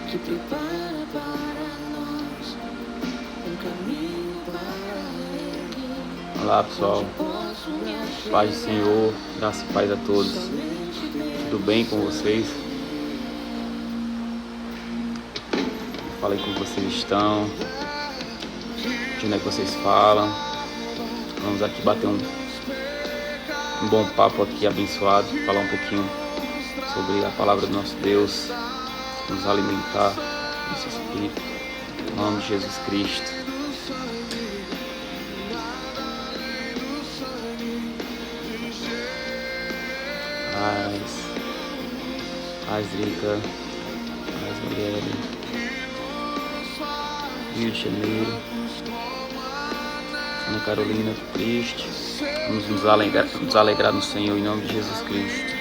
que prepara para nós um caminho para Ele. Olá pessoal, paz do Senhor, graça e paz a todos. Tudo bem com vocês? Falei como vocês estão, de onde é que vocês falam. Vamos aqui bater um bom papo aqui abençoado, falar um pouquinho sobre a palavra do nosso Deus, nos alimentar nosso espírito, em nome de Jesus Cristo. Paz rica, paz mulher, Rio de Janeiro, Ana Carolina, triste. Vamos nos alegrar no Senhor em nome de Jesus Cristo.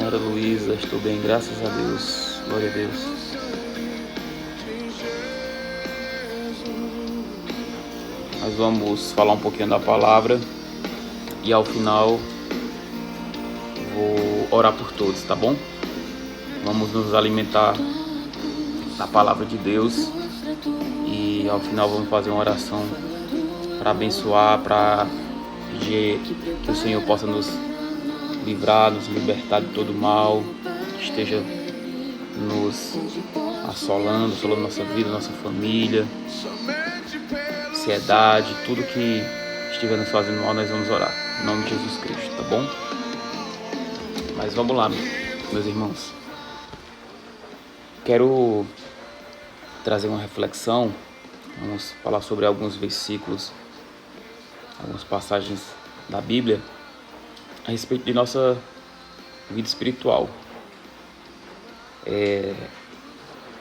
Nora Luísa, estou bem, graças a Deus, glória a Deus. Nós vamos falar um pouquinho da palavra e ao final vou orar por todos, tá bom? Vamos nos alimentar da palavra de Deus e ao final vamos fazer uma oração para abençoar, para pedir que o Senhor possa nos livrar, nos libertar de todo mal que esteja nos assolando nossa vida, nossa família, ansiedade, tudo que estiver nos fazendo mal, nós vamos orar em nome de Jesus Cristo, tá bom? Mas vamos lá, meus irmãos. Quero trazer uma reflexão. Vamos falar sobre alguns versículos, algumas passagens da Bíblia a respeito de nossa vida espiritual.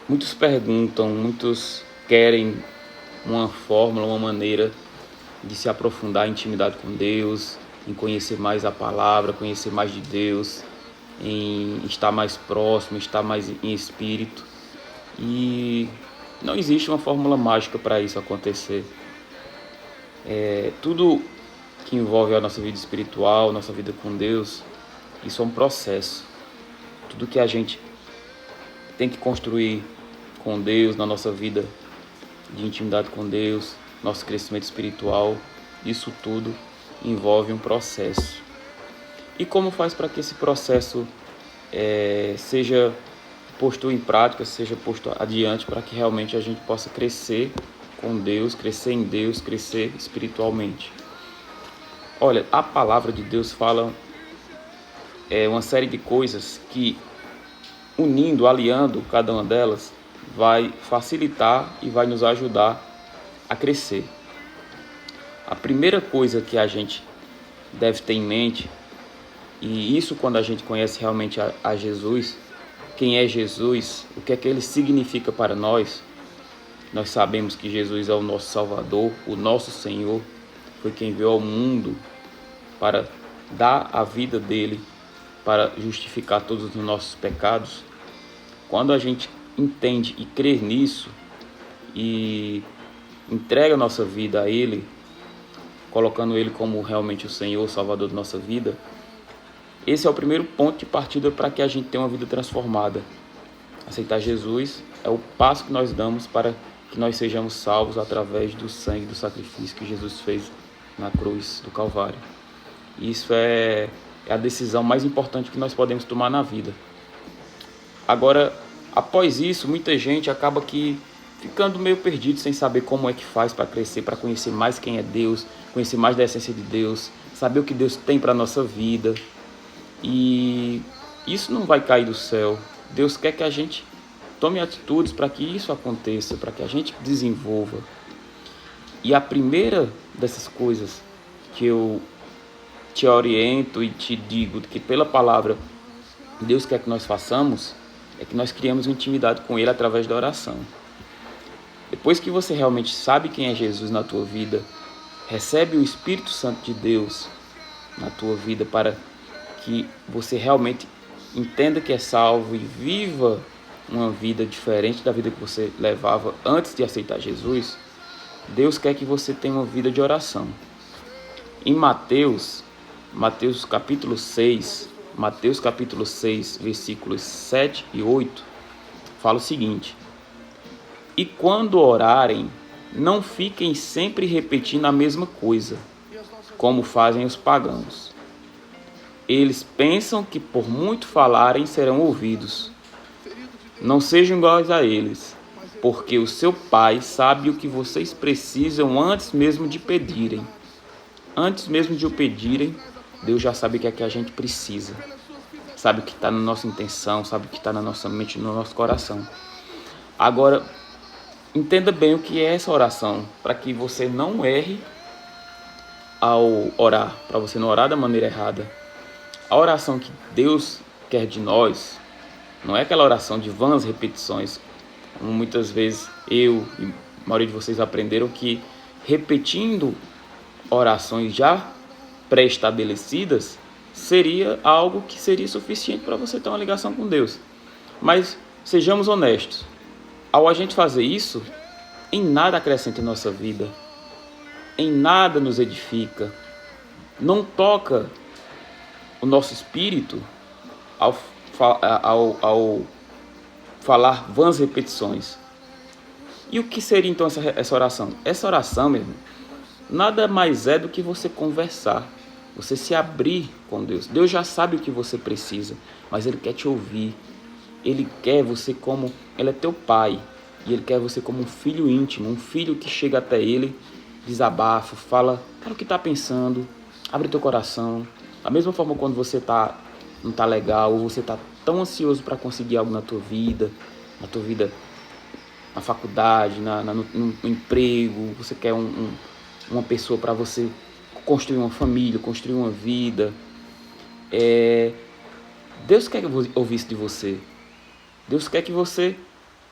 Muitos perguntam, muitos querem uma fórmula, uma maneira de se aprofundar em intimidade com Deus, em conhecer mais a palavra, conhecer mais de Deus, em estar mais próximo, estar mais em espírito. E não existe uma fórmula mágica para isso acontecer. Tudo que envolve a nossa vida espiritual, nossa vida com Deus, isso é um processo. Tudo que a gente tem que construir com Deus na nossa vida de intimidade com Deus, nosso crescimento espiritual, isso tudo envolve um processo. E como faz para que esse processo seja posto em prática, seja posto adiante, para que realmente a gente possa crescer com Deus, crescer em Deus, crescer espiritualmente? Olha, a palavra de Deus fala uma série de coisas que, unindo, aliando cada uma delas, vai facilitar e vai nos ajudar a crescer. A primeira coisa que a gente deve ter em mente, e isso quando a gente conhece realmente a Jesus, quem é Jesus, o que é que ele significa para nós, nós sabemos que Jesus é o nosso Salvador, o nosso Senhor, foi quem veio ao mundo para dar a vida dele, para justificar todos os nossos pecados. Quando a gente entende e crê nisso e entrega a nossa vida a ele, colocando ele como realmente o Senhor, o Salvador da nossa vida, esse é o primeiro ponto de partida para que a gente tenha uma vida transformada. Aceitar Jesus é o passo que nós damos para que nós sejamos salvos através do sangue, do sacrifício que Jesus fez na cruz do Calvário. Isso é a decisão mais importante que nós podemos tomar na vida. Agora, após isso, muita gente acaba ficando meio perdido, sem saber como é que faz para crescer, para conhecer mais quem é Deus, conhecer mais da essência de Deus, saber o que Deus tem para a nossa vida. E isso não vai cair do céu. Deus quer que a gente tome atitudes para que isso aconteça, para que a gente desenvolva. E a primeira dessas coisas que eu te oriento e te digo que pela palavra Deus quer que nós façamos, é que nós criamos uma intimidade com Ele através da oração. Depois que você realmente sabe quem é Jesus na tua vida, recebe o Espírito Santo de Deus na tua vida para que você realmente entenda que é salvo e viva uma vida diferente da vida que você levava antes de aceitar Jesus, Deus quer que você tenha uma vida de oração. Em Mateus capítulo 6, Mateus capítulo 6, versículos 7 e 8, fala o seguinte: E quando orarem, não fiquem sempre repetindo a mesma coisa, como fazem os pagãos. Eles pensam que por muito falarem serão ouvidos. Não sejam iguais a eles, porque o seu Pai sabe o que vocês precisam antes mesmo de pedirem. Antes mesmo de o pedirem, Deus já sabe o que é que a gente precisa. Sabe o que está na nossa intenção, sabe o que está na nossa mente, no nosso coração. Agora, entenda bem o que é essa oração, para que você não erre ao orar, para você não orar da maneira errada. A oração que Deus quer de nós não é aquela oração de vãs repetições, como muitas vezes eu e a maioria de vocês aprenderam que repetindo orações já pré-estabelecidas seria algo que seria suficiente para você ter uma ligação com Deus. Mas sejamos honestos, ao a gente fazer isso, em nada acrescenta em nossa vida, em nada nos edifica, não toca o nosso espírito ao falar vãs repetições. E o que seria então essa oração? Essa oração, meu irmão, nada mais é do que você conversar, você se abrir com Deus. Deus já sabe o que você precisa, mas Ele quer te ouvir. Ele quer você como... Ele é teu pai, e Ele quer você como um filho íntimo, um filho que chega até Ele, desabafa, fala o que está pensando, abre teu coração. Da mesma forma quando você não está legal, ou você está tão ansioso para conseguir algo na tua vida, na faculdade, no emprego, você quer uma pessoa para você construir uma família, construir uma vida. Deus quer ouvir isso de você. Deus quer que você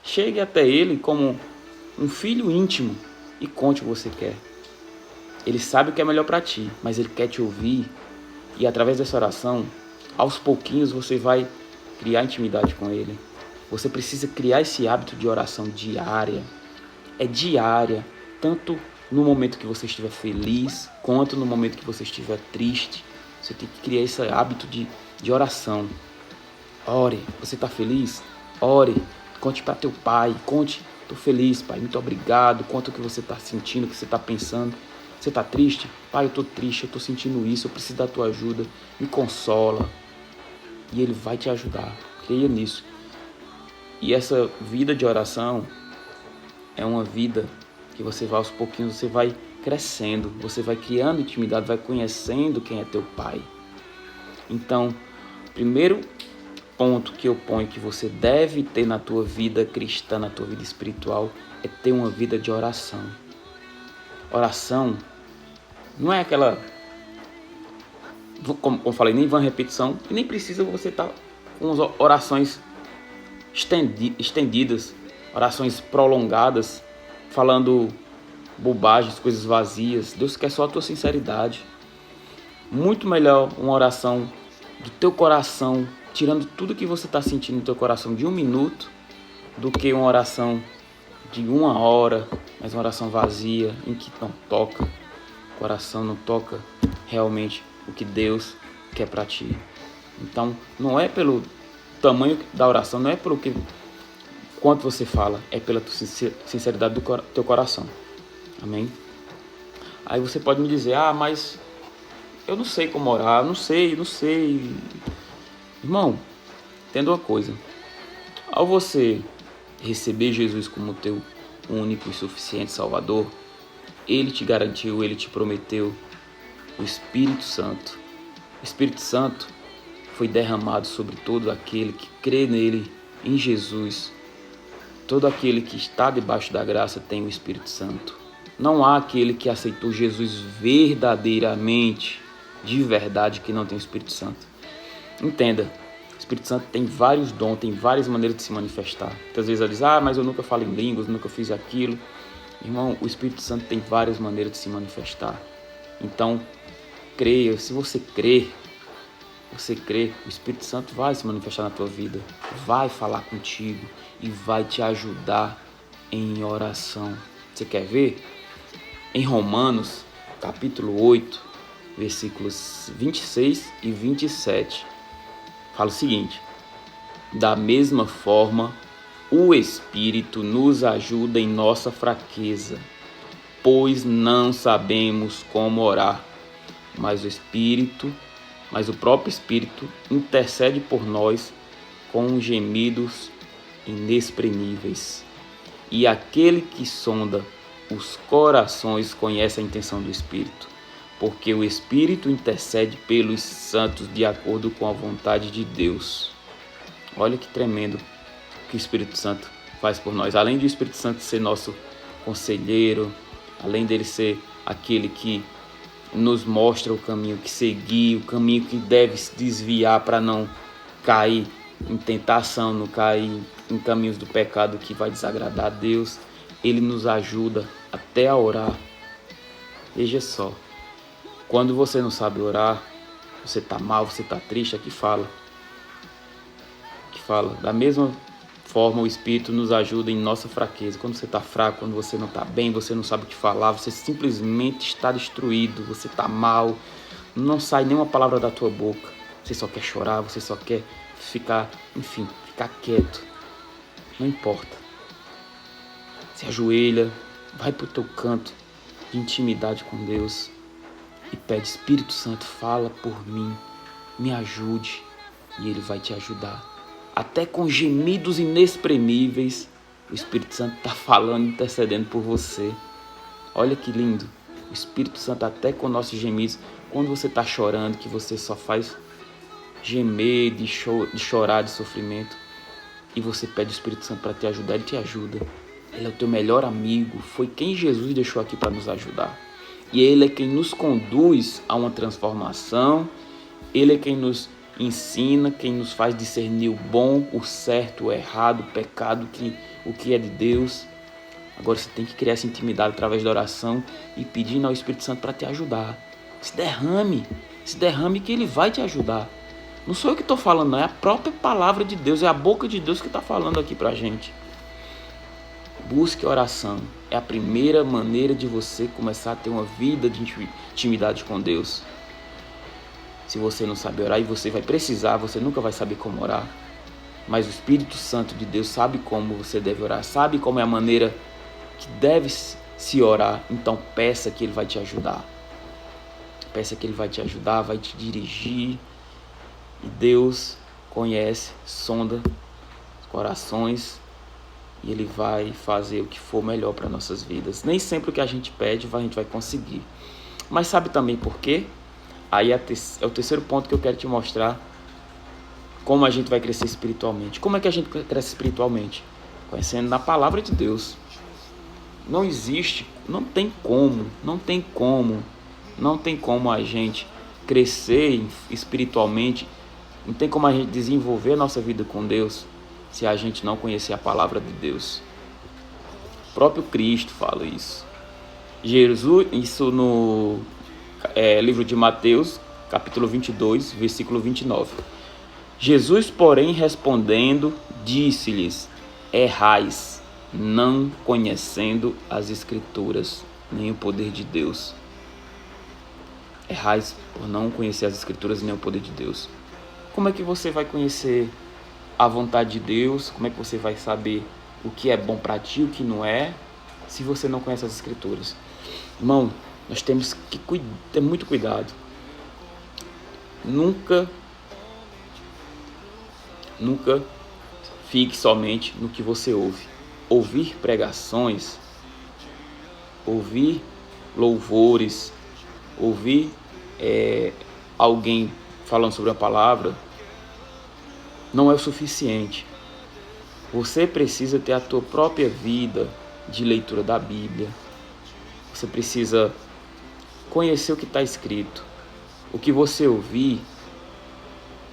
chegue até Ele como um filho íntimo e conte o que você quer. Ele sabe o que é melhor para ti, mas Ele quer te ouvir. E através dessa oração, aos pouquinhos você vai criar intimidade com Ele. Você precisa criar esse hábito de oração diária. É diária, tanto no momento que você estiver feliz, quanto no momento que você estiver triste. Você tem que criar esse hábito de oração. Ore. Você está feliz? Ore. Conte para teu pai. Conte, estou feliz, pai, muito obrigado. Conta o que você está sentindo, o que você está pensando. Você está triste? Pai, eu estou triste, eu estou sentindo isso, eu preciso da tua ajuda. Me consola. E Ele vai te ajudar. Creia nisso. E essa vida de oração é uma vida que você vai aos pouquinhos, você vai crescendo, você vai criando intimidade, vai conhecendo quem é teu pai. Então, primeiro ponto que eu ponho que você deve ter na tua vida cristã, na tua vida espiritual, é ter uma vida de oração. Oração não é aquela, como eu falei, nem vã repetição, e nem precisa você estar com orações estendidas, orações prolongadas, falando bobagens, coisas vazias. Deus quer só a tua sinceridade. Muito melhor uma oração do teu coração, tirando tudo que você está sentindo no teu coração de 1 minuto, do que uma oração de 1 hora, mas uma oração vazia, em que não toca, o coração não toca realmente o que Deus quer para ti. Então, não é pelo tamanho da oração, não é pelo quanto você fala, é pela tua sinceridade do teu coração. Amém? Aí você pode me dizer, mas eu não sei como orar, não sei. Irmão, entenda uma coisa. Ao você receber Jesus como teu único e suficiente Salvador, Ele te garantiu, Ele te prometeu o Espírito Santo. O Espírito Santo foi derramado sobre todo aquele que crê nele, em Jesus. Todo aquele que está debaixo da graça tem o Espírito Santo. Não há aquele que aceitou Jesus verdadeiramente, de verdade, que não tem o Espírito Santo. Entenda, o Espírito Santo tem vários dons, tem várias maneiras de se manifestar. Muitas vezes ela diz, mas eu nunca falo em línguas, nunca fiz aquilo. Irmão, o Espírito Santo tem várias maneiras de se manifestar. Então, creia, se você crê, o Espírito Santo vai se manifestar na tua vida, vai falar contigo e vai te ajudar em oração. Você quer ver? Em Romanos, capítulo 8, versículos 26 e 27, Fala o seguinte: da mesma forma, o Espírito nos ajuda em nossa fraqueza, pois não sabemos como orar, mas o próprio Espírito intercede por nós com gemidos inexprimíveis. E aquele que sonda os corações conhece a intenção do Espírito, porque o Espírito intercede pelos santos de acordo com a vontade de Deus. Olha que tremendo que o Espírito Santo faz por nós. Além do Espírito Santo ser nosso conselheiro, além dele ser aquele que nos mostra o caminho que seguir, o caminho que deve se desviar para não cair em tentação, não cair em caminhos do pecado que vai desagradar a Deus, ele nos ajuda até a orar. Veja só, quando você não sabe orar, você está mal, você está triste, aqui fala, da mesma forma o Espírito nos ajuda em nossa fraqueza. Quando você está fraco, quando você não está bem, você não sabe o que falar, você simplesmente está destruído, você está mal, não sai nenhuma palavra da tua boca, você só quer chorar, você só quer ficar quieto, não importa. Se ajoelha, vai para o teu canto de intimidade com Deus e pede: Espírito Santo, fala por mim, me ajude, e Ele vai te ajudar. Até com gemidos inexprimíveis, o Espírito Santo está falando, intercedendo por você. Olha que lindo, o Espírito Santo até com nossos gemidos, quando você está chorando, que você só faz gemer, de chorar, de sofrimento, e você pede o Espírito Santo para te ajudar, Ele te ajuda. Ele é o teu melhor amigo, foi quem Jesus deixou aqui para nos ajudar. E Ele é quem nos conduz a uma transformação, Ele é quem nos ensina, quem nos faz discernir o bom, o certo, o errado, o pecado, o que é de Deus. Agora você tem que criar essa intimidade através da oração e pedindo ao Espírito Santo para te ajudar. Se derrame que Ele vai te ajudar. Não sou eu que estou falando, não, é a própria palavra de Deus, é a boca de Deus que está falando aqui para a gente. Busque a oração, é a primeira maneira de você começar a ter uma vida de intimidade com Deus. Se você não sabe orar, e você vai precisar, você nunca vai saber como orar, mas o Espírito Santo de Deus sabe como você deve orar, sabe como é a maneira que deve se orar, então peça que Ele vai te ajudar. Peça que Ele vai te ajudar, vai te dirigir, e Deus conhece, sonda os corações, e Ele vai fazer o que for melhor para nossas vidas. Nem sempre o que a gente pede a gente vai conseguir. Mas sabe também por quê? Aí é o terceiro ponto que eu quero te mostrar como a gente vai crescer espiritualmente. Como é que a gente cresce espiritualmente? Conhecendo na palavra de Deus. Não existe, não tem como a gente crescer espiritualmente, não tem como a gente desenvolver a nossa vida com Deus se a gente não conhecer a palavra de Deus. O próprio Cristo fala isso. Jesus, isso no livro de Mateus, capítulo 22, versículo 29. Jesus, porém, respondendo, disse-lhes: errais, não conhecendo as Escrituras, nem o poder de Deus. Errais por não conhecer as Escrituras, nem o poder de Deus. Como é que você vai conhecer a vontade de Deus? Como é que você vai saber o que é bom para ti, o que não é, se você não conhece as Escrituras? Irmão, nós temos que ter muito cuidado. Nunca fique somente no que você ouve. Ouvir pregações, ouvir louvores, ouvir alguém falando sobre a palavra, não é o suficiente. Você precisa ter a tua própria vida de leitura da Bíblia. Você precisa conhecer o que está escrito. O que você ouvir,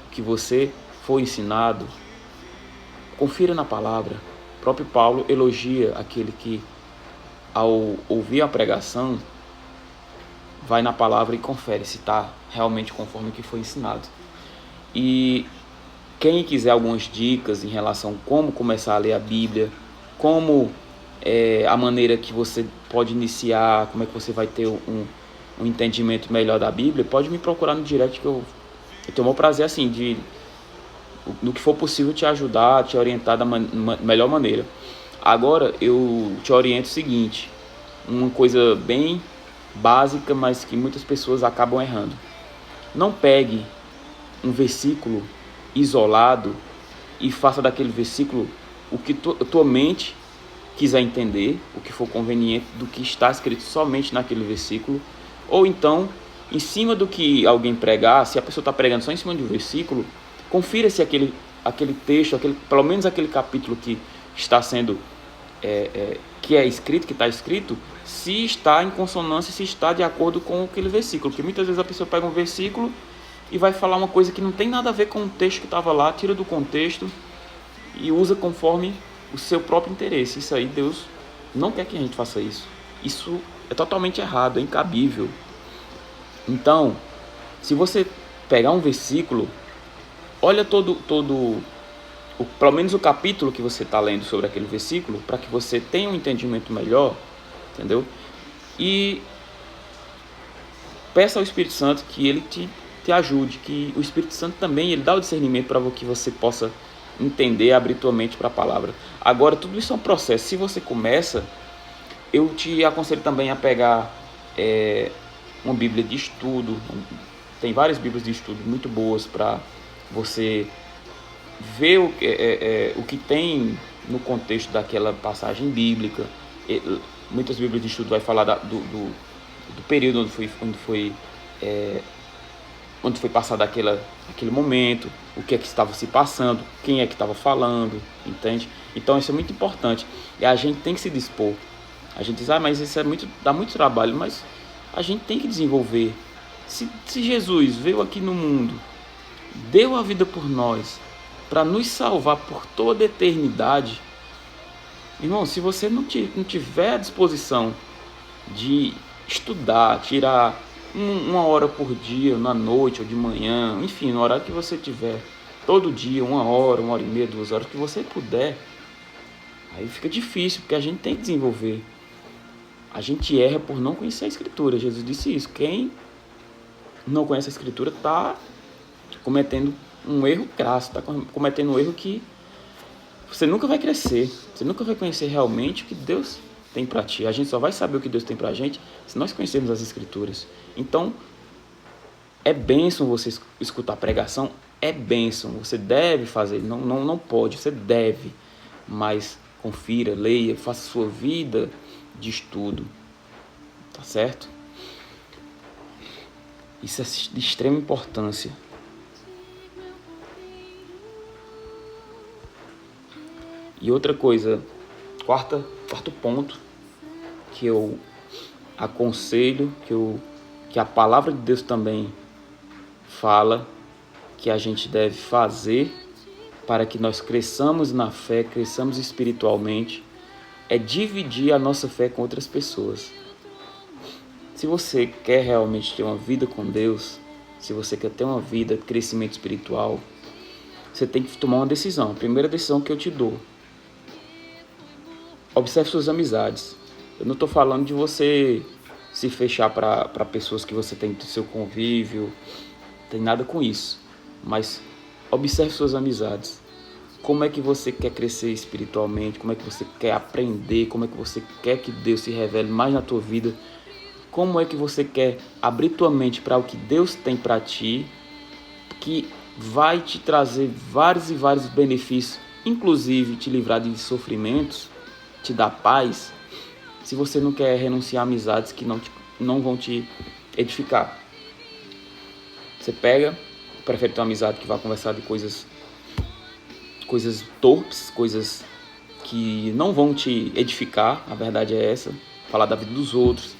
o que você for ensinado, confira na palavra. O próprio Paulo elogia aquele que, ao ouvir a pregação, vai na palavra e confere se está realmente conforme o que foi ensinado. E quem quiser algumas dicas em relação a como começar a ler a Bíblia, como a maneira que você pode iniciar, como é que você vai ter um entendimento melhor da Bíblia, pode me procurar no direct, que eu tenho o maior prazer assim, de no que for possível, te ajudar, te orientar da melhor maneira. Agora, eu te oriento o seguinte, uma coisa bem básica, mas que muitas pessoas acabam errando. Não pegue um versículo isolado e faça daquele versículo o que tua mente quiser entender, o que for conveniente do que está escrito somente naquele versículo, ou então, em cima do que alguém pregar, se a pessoa está pregando só em cima de um versículo, confira se aquele texto, pelo menos aquele capítulo que está sendo que está escrito, se está em consonância, se está de acordo com aquele versículo. Porque muitas vezes a pessoa pega um versículo e vai falar uma coisa que não tem nada a ver com o texto que estava lá, tira do contexto e usa conforme o seu próprio interesse. Isso aí Deus não quer que a gente faça isso. Isso é totalmente errado, é incabível. Então, se você pegar um versículo, olha pelo menos o capítulo que você está lendo sobre aquele versículo, para que você tenha um entendimento melhor, entendeu? E peça ao Espírito Santo que ele te ajude, que o Espírito Santo também ele dá o discernimento para que você possa entender, abrir tua mente para a palavra. Agora, tudo isso é um processo. Se você começa, eu te aconselho também a pegar uma Bíblia de estudo. Tem várias Bíblias de estudo muito boas para você ver o que tem no contexto daquela passagem bíblica. Muitas Bíblias de estudo vai falar do período onde foi passado aquele momento, o que é que estava se passando, quem é que estava falando, entende? Então isso é muito importante e a gente tem que se dispor. A gente diz, mas isso dá muito trabalho, mas a gente tem que desenvolver. Se Jesus veio aqui no mundo, deu a vida por nós, para nos salvar por toda a eternidade, irmão, se você não tiver a disposição de estudar, tirar uma hora por dia, na noite ou de manhã, enfim, no horário que você tiver, todo dia, 1 hora, 1 hora e meia, 2 horas, que você puder, aí fica difícil, porque a gente tem que desenvolver. A gente erra por não conhecer a Escritura. Jesus disse isso. Quem não conhece a Escritura está cometendo um erro crasso, está cometendo um erro que você nunca vai crescer, você nunca vai conhecer realmente o que Deus tem para ti. A gente só vai saber o que Deus tem para a gente se nós conhecermos as Escrituras. Então, é bênção você escutar pregação, é bênção, você deve fazer, não pode, você deve, mas confira, leia, faça sua vida de estudo, tá certo? Isso é de extrema importância. E outra coisa, quarto ponto que eu aconselho, que a palavra de Deus também fala que a gente deve fazer para que nós cresçamos na fé, cresçamos espiritualmente, é dividir a nossa fé com outras pessoas. Se você quer realmente ter uma vida com Deus, se você quer ter uma vida de crescimento espiritual, você tem que tomar uma decisão. A primeira decisão que eu te dou: observe suas amizades. Eu não estou falando de você se fechar para pessoas que você tem do seu convívio, não tem nada com isso. Mas observe suas amizades. Como é que você quer crescer espiritualmente? Como é que você quer aprender? Como é que você quer que Deus se revele mais na tua vida? Como é que você quer abrir tua mente para o que Deus tem para ti, que vai te trazer vários e vários benefícios, inclusive te livrar de sofrimentos, te dar paz, se você não quer renunciar a amizades que não vão te edificar. Você prefere ter uma amizade que vai conversar de coisas torpes, coisas que não vão te edificar, a verdade é essa, falar da vida dos outros.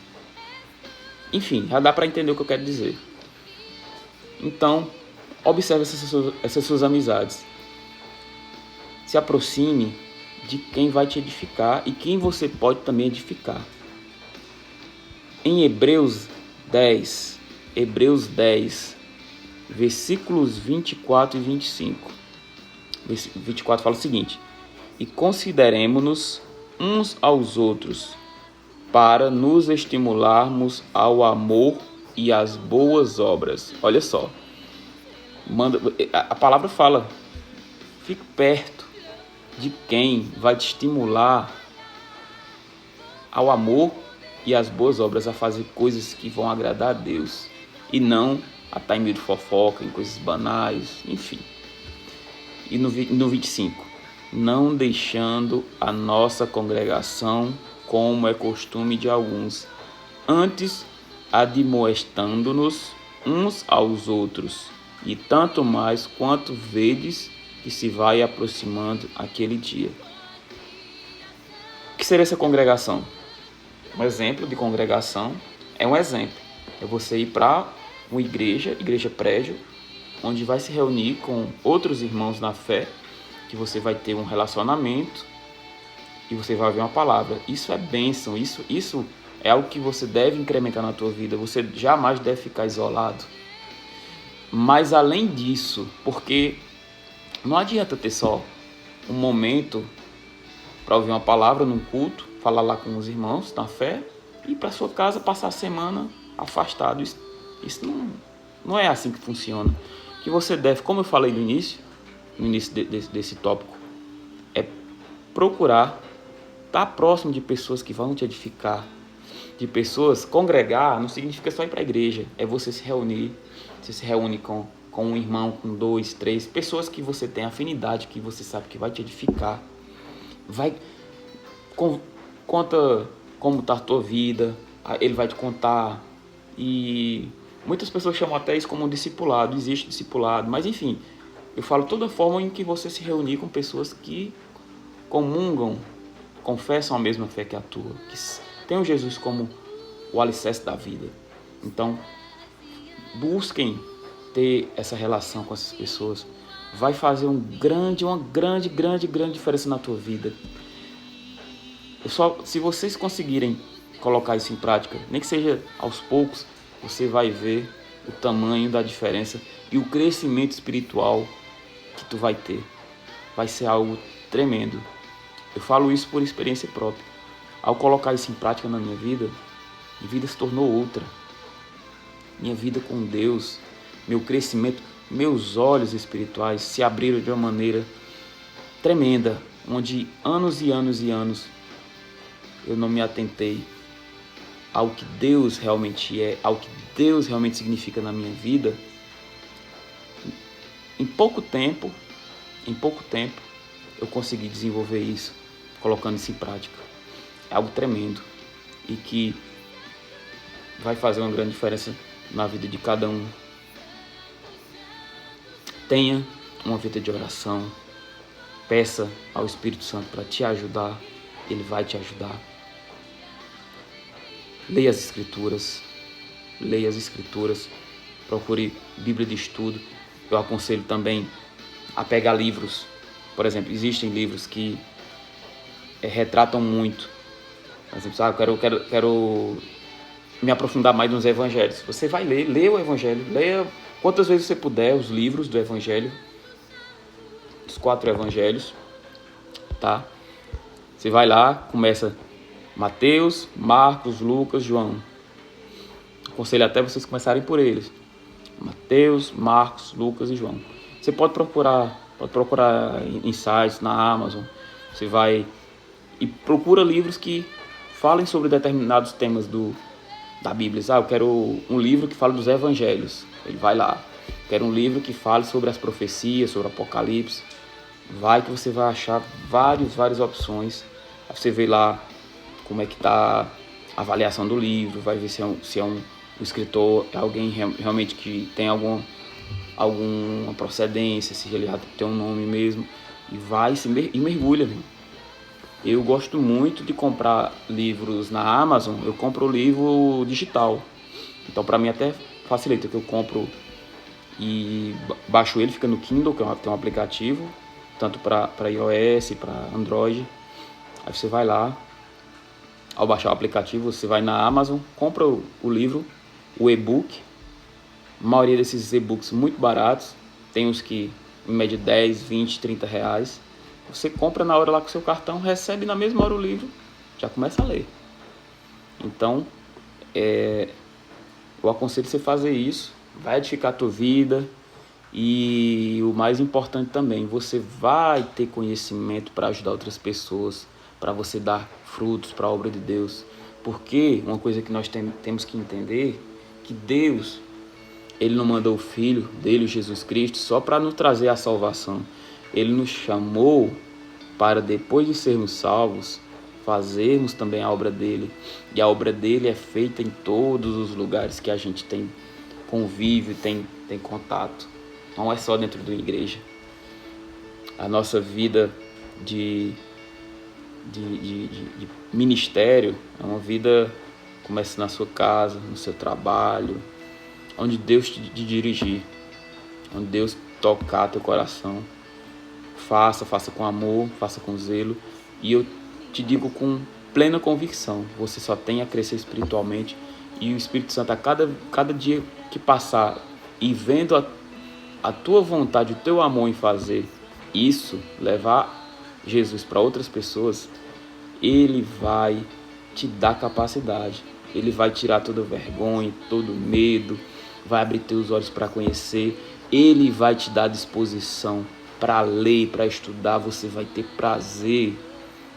Enfim, já dá para entender o que eu quero dizer. Então, observe essas suas amizades. Se aproxime de quem vai te edificar e quem você pode também edificar. Em Hebreus 10, versículos 24 e 25. 24 fala o seguinte: e consideremo-nos uns aos outros, para nos estimularmos ao amor e às boas obras. Olha só, a palavra fala Fique perto de quem vai te estimular ao amor e às boas obras, a fazer coisas que vão agradar a Deus e não a estar em meio de fofoca, em coisas banais, enfim. E no 25, não deixando a nossa congregação como é costume de alguns, antes admoestando-nos uns aos outros, e tanto mais quanto vedes que se vai aproximando aquele dia. O que seria essa congregação? Um exemplo de congregação é um exemplo. É você ir para uma igreja prédio, onde vai se reunir com outros irmãos na fé, que você vai ter um relacionamento e você vai ouvir uma palavra. Isso é bênção, isso é algo que você deve incrementar na tua vida. Você jamais deve ficar isolado. Mas além disso, porque não adianta ter só um momento para ouvir uma palavra num culto, falar lá com os irmãos na fé e ir para sua casa passar a semana afastado. Isso não é assim que funciona. Que você deve, como eu falei no início desse tópico, é procurar estar próximo de pessoas que vão te edificar, de pessoas. Congregar não significa só ir para a igreja, é você se reunir. Você se reúne com um irmão, com 2, 3 pessoas que você tem afinidade, que você sabe que vai te edificar. Conta como está a tua vida, ele vai te contar. E muitas pessoas chamam até isso como um discipulado, existe discipulado, mas enfim, eu falo toda a forma em que você se reunir com pessoas que comungam, confessam a mesma fé que a tua, que tem o Jesus como o alicerce da vida. Então, busquem ter essa relação com essas pessoas. Vai fazer uma grande diferença na tua vida. Se vocês conseguirem colocar isso em prática, nem que seja aos poucos, você vai ver o tamanho da diferença e o crescimento espiritual que tu vai ter. Vai ser algo tremendo. Eu falo isso por experiência própria. Ao colocar isso em prática na minha vida se tornou outra. Minha vida com Deus, meu crescimento, meus olhos espirituais se abriram de uma maneira tremenda, onde anos e anos eu não me atentei ao que Deus realmente é, ao que Deus realmente significa na minha vida. Em pouco tempo, eu consegui desenvolver isso, colocando isso em prática. É algo tremendo e que vai fazer uma grande diferença na vida de cada um. Tenha uma vida de oração. Peça ao Espírito Santo para te ajudar. Ele vai te ajudar. Leia as Escrituras. Procure Bíblia de estudo. Eu aconselho também a pegar livros. Por exemplo, existem livros que retratam muito. Por exemplo, eu quero me aprofundar mais nos evangelhos. Você vai leia o evangelho, leia quantas vezes você puder os livros do evangelho, os 4 evangelhos, tá? Você vai lá, começa Mateus, Marcos, Lucas, João. Aconselho até vocês começarem por eles. Mateus, Marcos, Lucas e João. Você pode procurar em sites, na Amazon. Você vai e procura livros que falem sobre determinados temas da Bíblia. Eu quero um livro que fale dos evangelhos. Ele vai lá. Quero um livro que fale sobre as profecias, sobre o Apocalipse. Vai que você vai achar várias opções. Aí você vê lá como é que está a avaliação do livro. Vai ver se é um escritor, é alguém realmente que tem alguma procedência, se ele já tem um nome mesmo. E mergulha, né? Eu gosto muito de comprar livros na Amazon. Eu compro o livro digital. Então, para mim, até facilita, que eu compro e baixo ele, fica no Kindle, que tem um aplicativo, tanto para iOS, para Android. Aí você vai lá, ao baixar o aplicativo, você vai na Amazon, compra o livro, o e-book. A maioria desses e-books muito baratos. Tem uns que, em média, 10, 20, 30 reais. Você compra na hora lá com o seu cartão, recebe na mesma hora o livro, já começa a ler. Então, eu aconselho você fazer isso, vai edificar a tua vida. E o mais importante também, você vai ter conhecimento para ajudar outras pessoas, para você dar frutos para a obra de Deus. Porque uma coisa que nós temos que entender, que Deus, Ele não mandou o Filho dele, Jesus Cristo, só para nos trazer a salvação. Ele nos chamou para, depois de sermos salvos, fazermos também a obra dele. E a obra dele é feita em todos os lugares que a gente tem convívio, tem contato. Não é só dentro da igreja. A nossa vida de ministério é uma vida que começa na sua casa, no seu trabalho, onde Deus te dirigir, onde Deus tocar teu coração. Faça com amor, faça com zelo. E eu te digo com plena convicção, você só tem a crescer espiritualmente, e o Espírito Santo, a cada dia que passar e vendo a tua vontade, o teu amor em fazer isso, levar Jesus para outras pessoas, Ele vai te dar capacidade, Ele vai tirar toda vergonha, todo medo, vai abrir teus olhos para conhecer, Ele vai te dar disposição para ler, para estudar, você vai ter prazer,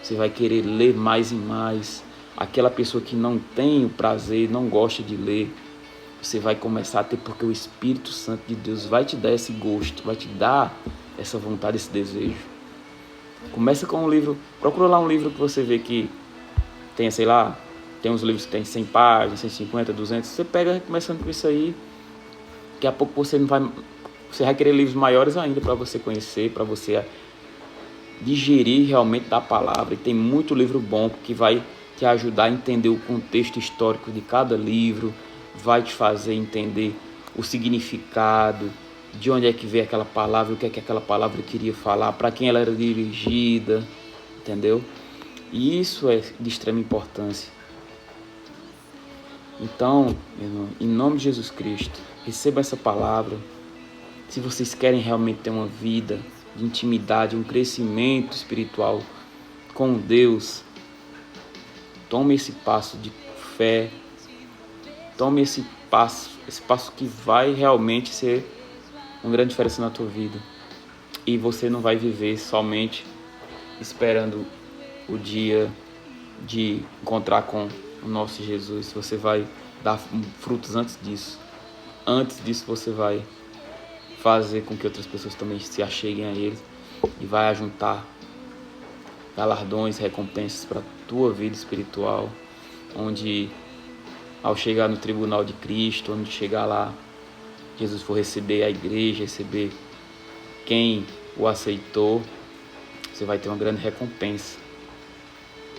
você vai querer ler mais e mais. Aquela pessoa que não tem o prazer, não gosta de ler, você vai começar a ter, porque o Espírito Santo de Deus vai te dar esse gosto, vai te dar essa vontade, esse desejo. Começa com um livro, procura lá um livro que você vê que tenha, sei lá, tem uns livros que tem 100 páginas, 150, 200, você pega começando com isso aí, daqui a pouco você vai querer livros maiores ainda para você conhecer, para você digerir realmente da palavra. E tem muito livro bom que vai te ajudar a entender o contexto histórico de cada livro, vai te fazer entender o significado, de onde é que veio aquela palavra, o que é que aquela palavra queria falar, para quem ela era dirigida, entendeu? E isso é de extrema importância. Então, meu irmão, em nome de Jesus Cristo, receba essa palavra. Se vocês querem realmente ter uma vida de intimidade, um crescimento espiritual com Deus, tome esse passo de fé, tome esse passo que vai realmente ser uma grande diferença na tua vida. E você não vai viver somente esperando o dia de encontrar com o nosso Jesus. Você vai dar frutos antes disso. Antes disso você vai fazer com que outras pessoas também se acheguem a Ele e vai ajuntar galardões, recompensas para a tua vida espiritual, onde ao chegar no tribunal de Cristo, onde chegar lá, Jesus for receber a igreja, receber quem o aceitou, você vai ter uma grande recompensa.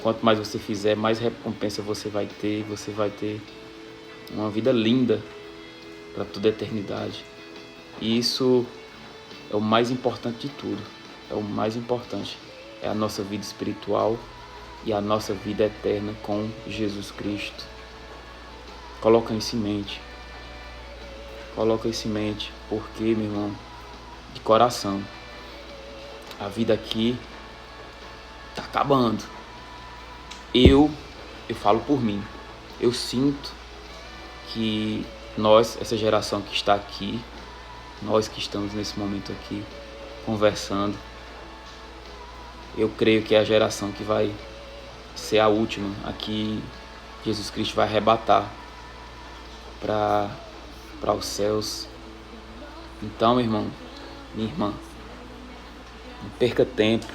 Quanto mais você fizer, mais recompensa você vai ter uma vida linda para toda a eternidade. E isso é o mais importante de tudo. É o mais importante. É a nossa vida espiritual e a nossa vida eterna com Jesus Cristo. Coloca isso em mente. Coloca isso em mente. Porque, meu irmão, de coração, a vida aqui está acabando. Eu falo por mim. Eu sinto que nós, essa geração que está aqui, nós que estamos nesse momento aqui conversando, eu creio que é a geração que vai ser a última aqui. Jesus Cristo vai arrebatar para os céus. Então, meu irmão, minha irmã, não perca tempo.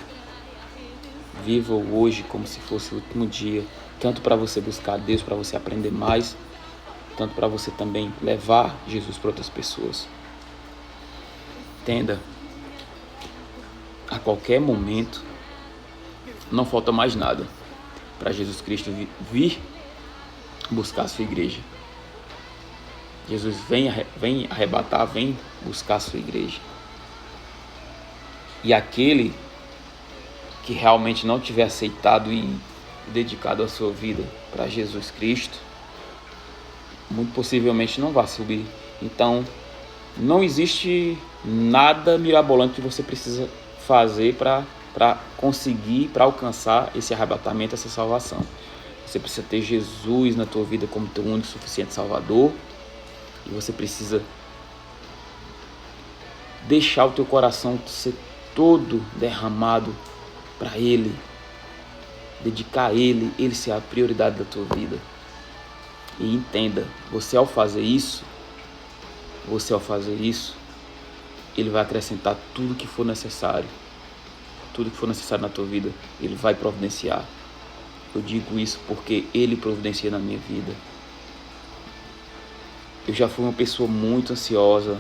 Viva hoje como se fosse o último dia, tanto para você buscar a Deus, para você aprender mais, tanto para você também levar Jesus para outras pessoas. Entenda, a qualquer momento não falta mais nada para Jesus Cristo vir buscar a sua igreja. Jesus vem arrebatar, vem buscar a sua igreja. E aquele que realmente não tiver aceitado e dedicado a sua vida para Jesus Cristo, muito possivelmente não vai subir. Então, não existe nada mirabolante que você precisa fazer para conseguir, para alcançar esse arrebatamento, essa salvação. Você precisa ter Jesus na tua vida como teu único e suficiente Salvador. E você precisa deixar o teu coração ser todo derramado para Ele, dedicar a Ele ser a prioridade da tua vida. E entenda, você ao fazer isso, Ele vai acrescentar tudo que for necessário na tua vida, Ele vai providenciar. Eu digo isso porque Ele providencia na minha vida. Eu já fui uma pessoa muito ansiosa,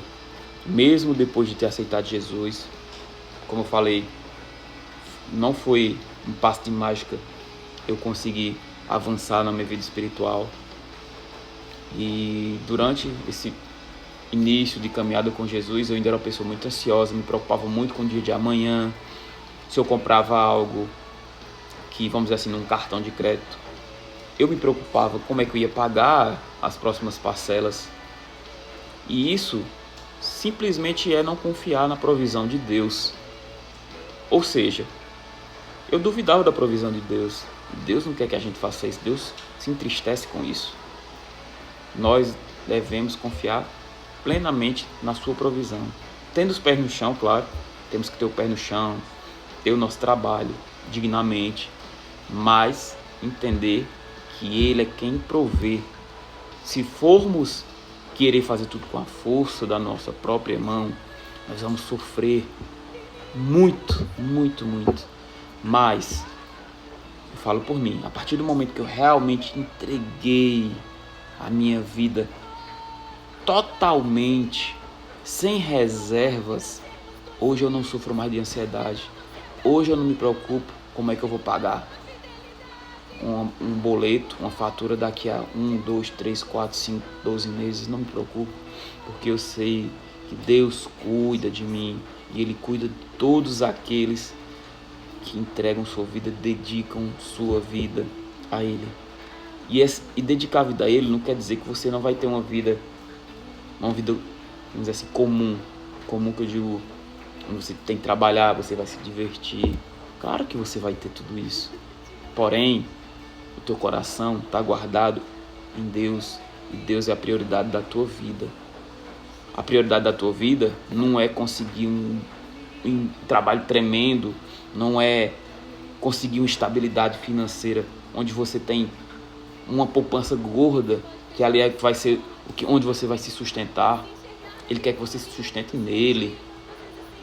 mesmo depois de ter aceitado Jesus. Como eu falei, não foi um passe de mágica eu consegui avançar na minha vida espiritual. E durante esse início de caminhada com Jesus, eu ainda era uma pessoa muito ansiosa, me preocupava muito com o dia de amanhã. Se eu comprava algo que, vamos dizer assim, num cartão de crédito, eu me preocupava como é que eu ia pagar as próximas parcelas. E isso simplesmente é não confiar na provisão de Deus. Ou seja, eu duvidava da provisão de Deus. Deus não quer que a gente faça isso. Deus se entristece com isso. Nós devemos confiar plenamente na sua provisão. Tendo os pés no chão, claro. Temos que ter o pé no chão, ter o nosso trabalho dignamente, mas entender que Ele é quem provê. Se formos querer fazer tudo com a força da nossa própria mão, nós vamos sofrer muito, muito, muito. Mas, eu falo por mim, a partir do momento que eu realmente entreguei a minha vida totalmente, sem reservas, hoje eu não sofro mais de ansiedade. Hoje eu não me preocupo como é que eu vou pagar um boleto, uma fatura daqui a 1, 2, 3, 4, 5, 12 meses. Não me preocupo, porque eu sei que Deus cuida de mim e Ele cuida de todos aqueles que entregam sua vida, dedicam sua vida a Ele. E dedicar a vida a Ele não quer dizer que você não vai ter uma vida, vamos dizer assim, comum que eu digo, quando você tem que trabalhar, você vai se divertir. Claro que você vai ter tudo isso. Porém, o teu coração está guardado em Deus, e Deus é a prioridade da tua vida. A prioridade da tua vida não é conseguir um trabalho tremendo, não é conseguir uma estabilidade financeira onde você tem uma poupança gorda, que ali é que vai ser onde você vai se sustentar. Ele quer que você se sustente nele,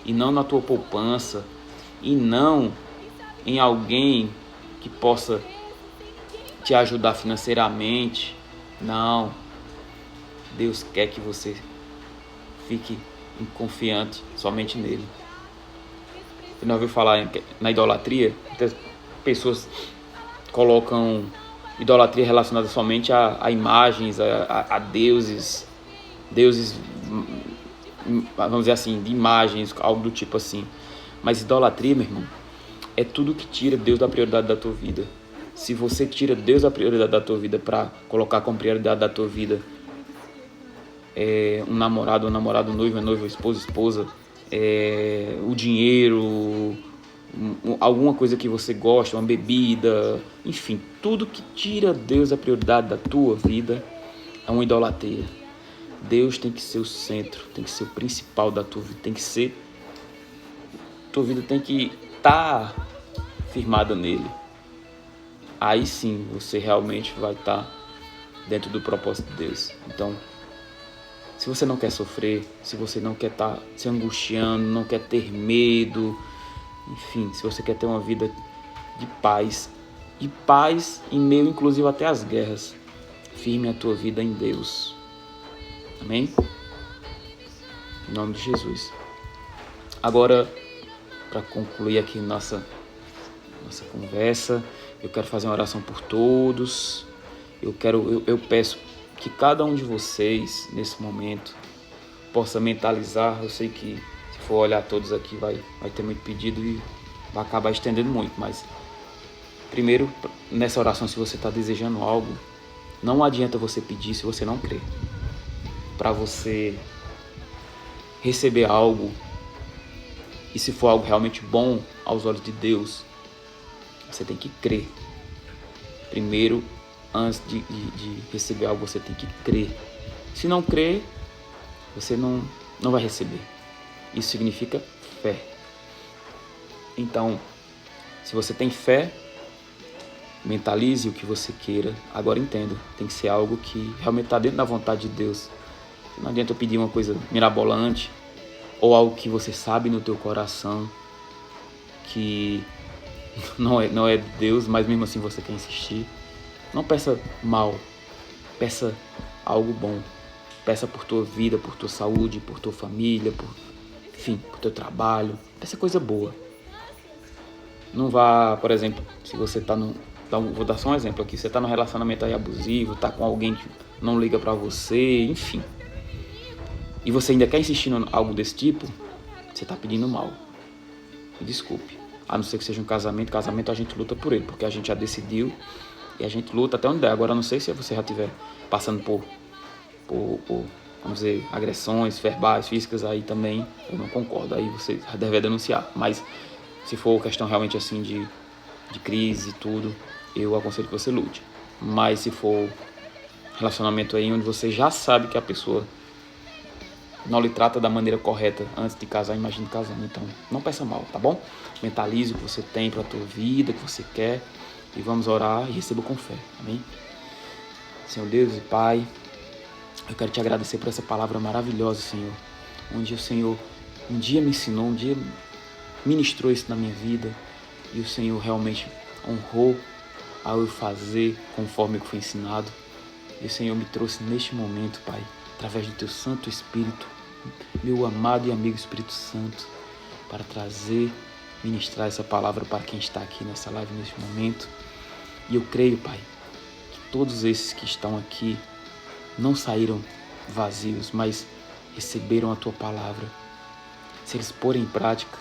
e não na tua poupança, e não em alguém que possa te ajudar financeiramente. Não. Deus quer que você fique confiante somente nele. Você não ouviu falar na idolatria? Muitas pessoas colocam idolatria relacionada somente a imagens, a deuses, vamos dizer assim, de imagens, algo do tipo assim. Mas idolatria, meu irmão, é tudo que tira Deus da prioridade da tua vida. Se você tira Deus da prioridade da tua vida para colocar como prioridade da tua vida um namorado, noivo, noiva, esposa, o dinheiro, alguma coisa que você gosta, uma bebida, enfim, tudo que tira Deus da prioridade da tua vida é uma idolatria. Deus tem que ser o centro, tem que ser o principal da tua vida, tua vida tem que estar firmada nele. Aí sim você realmente vai estar dentro do propósito de Deus. Então, se você não quer sofrer, se você não quer estar se angustiando, não quer ter medo, enfim, se você quer ter uma vida de paz em meio inclusive até às guerras, firme a tua vida em Deus. Amém? Em nome de Jesus. Agora, para concluir aqui nossa conversa, eu quero fazer uma oração por todos. Eu peço que cada um de vocês, nesse momento, possa mentalizar. Eu sei que se for olhar todos aqui vai ter muito pedido e vai acabar estendendo muito, mas primeiro, nessa oração, se você está desejando algo, não adianta você pedir se você não crer. Para você receber algo, e se for algo realmente bom aos olhos de Deus, você tem que crer. Primeiro, antes de receber algo, você tem que crer. Se não crer, você não vai receber. Isso significa fé. Então, se você tem fé, mentalize o que você queira. Agora entenda, tem que ser algo que realmente está dentro da vontade de Deus. Não adianta eu pedir uma coisa mirabolante ou algo que você sabe no teu coração que não é Deus, mas mesmo assim você quer insistir. Não peça mal, peça algo bom. Peça por tua vida, por tua saúde, por tua família, por teu trabalho. Peça coisa boa. Não vá, por exemplo, se você está vou dar só um exemplo aqui. Você está num relacionamento aí abusivo, está com alguém que não liga para você, enfim. E você ainda quer insistir em algo desse tipo, você está pedindo mal. Me desculpe. A não ser que seja um casamento a gente luta por ele, porque a gente já decidiu e a gente luta até onde der. Agora, eu não sei se você já estiver passando por vamos dizer, agressões verbais, físicas, aí também eu não concordo. Aí você deve denunciar. Mas se for questão realmente assim de crise e tudo, eu aconselho que você lute. Mas se for relacionamento aí onde você já sabe que a pessoa não lhe trata da maneira correta antes de casar, imagine casando. Então, não peça mal, tá bom? Mentalize o que você tem para a tua vida, o que você quer, e vamos orar e receba com fé, amém? Senhor Deus e Pai, eu quero te agradecer por essa palavra maravilhosa, Senhor, onde o Senhor um dia me ensinou, um dia ministrou isso na minha vida, e o Senhor realmente honrou ao eu fazer conforme o que foi ensinado. E o Senhor me trouxe neste momento, Pai, através do Teu Santo Espírito, meu amado e amigo Espírito Santo, para trazer, ministrar essa palavra para quem está aqui nessa live neste momento. E eu creio, Pai, que todos esses que estão aqui não saíram vazios, mas receberam a Tua palavra. Se eles porem em prática,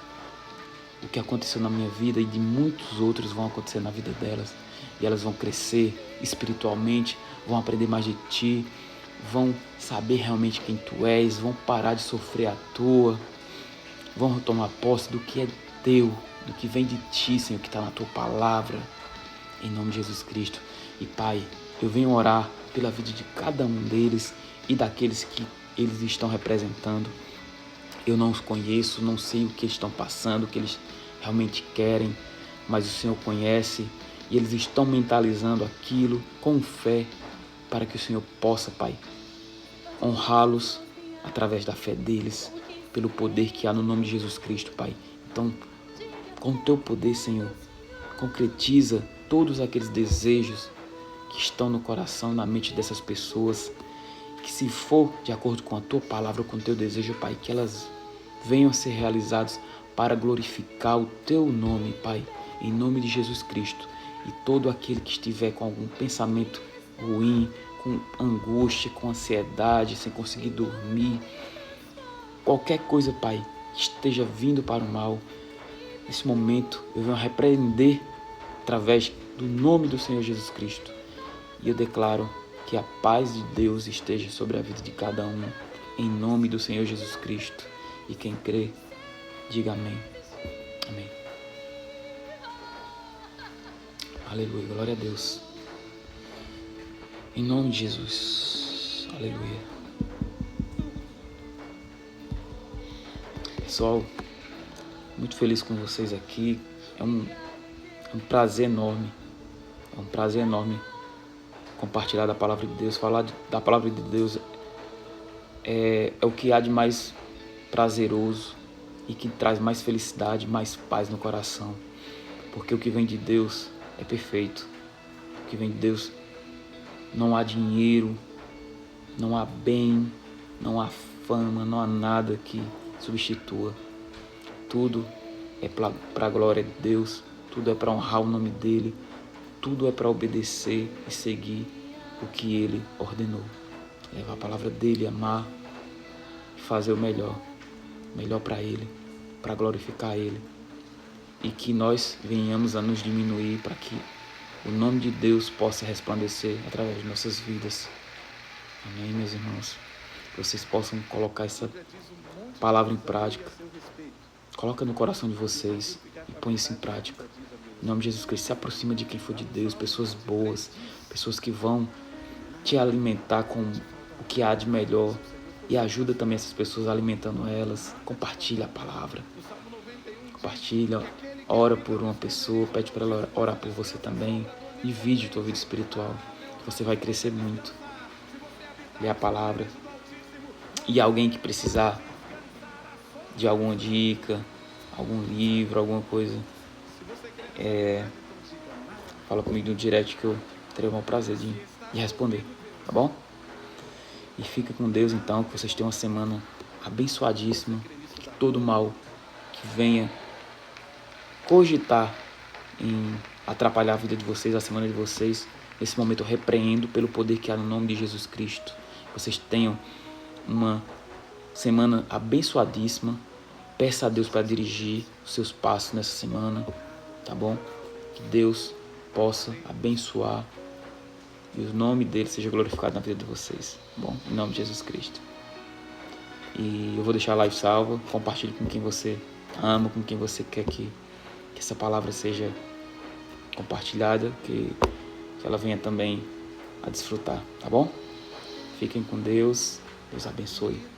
o que aconteceu na minha vida e de muitos outros vão acontecer na vida delas. E elas vão crescer espiritualmente, vão aprender mais de Ti, vão saber realmente quem Tu és, vão parar de sofrer à toa, vão tomar posse do que é Teu, do que vem de Ti, Senhor, que está na Tua palavra, em nome de Jesus Cristo. E Pai, eu venho orar pela vida de cada um deles e daqueles que eles estão representando. Eu não os conheço, não sei o que eles estão passando, o que eles realmente querem, mas o Senhor conhece e eles estão mentalizando aquilo com fé para que o Senhor possa, Pai, honrá-los através da fé deles, pelo poder que há no nome de Jesus Cristo, Pai. Então, com o Teu poder, Senhor, concretiza todos aqueles desejos que estão no coração, na mente dessas pessoas, que se for de acordo com a Tua palavra, com o Teu desejo, Pai, que elas venham a ser realizadas para glorificar o Teu nome, Pai, em nome de Jesus Cristo. E todo aquele que estiver com algum pensamento ruim, com angústia, com ansiedade, sem conseguir dormir, qualquer coisa, Pai, que esteja vindo para o mal, nesse momento eu venho repreender através do nome do Senhor Jesus Cristo. E eu declaro que a paz de Deus esteja sobre a vida de cada um, em nome do Senhor Jesus Cristo. E quem crê, diga amém. Amém. Aleluia, glória a Deus. Em nome de Jesus. Aleluia. Pessoal, muito feliz com vocês aqui. É um prazer enorme. É um prazer enorme compartilhar da palavra de Deus. Falar da palavra de Deus é o que há de mais prazeroso e que traz mais felicidade, mais paz no coração. Porque o que vem de Deus é perfeito. O que vem de Deus não há dinheiro, não há bem, não há fama, não há nada que substitua. Tudo é para a glória de Deus, tudo é para honrar o nome dEle, tudo é para obedecer e seguir o que Ele ordenou. Levar a palavra dEle, amar e fazer o melhor para Ele, para glorificar Ele. E que nós venhamos a nos diminuir para que o nome de Deus possa resplandecer através de nossas vidas. Amém, meus irmãos? Que vocês possam colocar essa palavra em prática. Coloca no coração de vocês e põe isso em prática. Em nome de Jesus Cristo, se aproxima de quem for de Deus, pessoas boas, pessoas que vão te alimentar com o que há de melhor E ajuda também essas pessoas alimentando elas. Compartilha a palavra. Compartilha, ora por uma pessoa, pede para ela orar por você também. Divide a tua vida espiritual. Você vai crescer muito. Lê a palavra. E alguém que precisar de alguma dica, algum livro, alguma coisa, fala comigo no direct que eu terei o maior prazer de responder, tá bom? E fica com Deus então, que vocês tenham uma semana abençoadíssima, que todo mal que venha cogitar em atrapalhar a vida de vocês, a semana de vocês, nesse momento eu repreendo pelo poder que há no nome de Jesus Cristo. Vocês tenham uma semana abençoadíssima. Peça a Deus para dirigir os seus passos nessa semana, tá bom? Que Deus possa abençoar e o nome dele seja glorificado na vida de vocês, tá bom? Em nome de Jesus Cristo. E eu vou deixar a live salva. Compartilhe com quem você ama, com quem você quer que essa palavra seja compartilhada, que ela venha também a desfrutar, tá bom? Fiquem com Deus. Deus abençoe.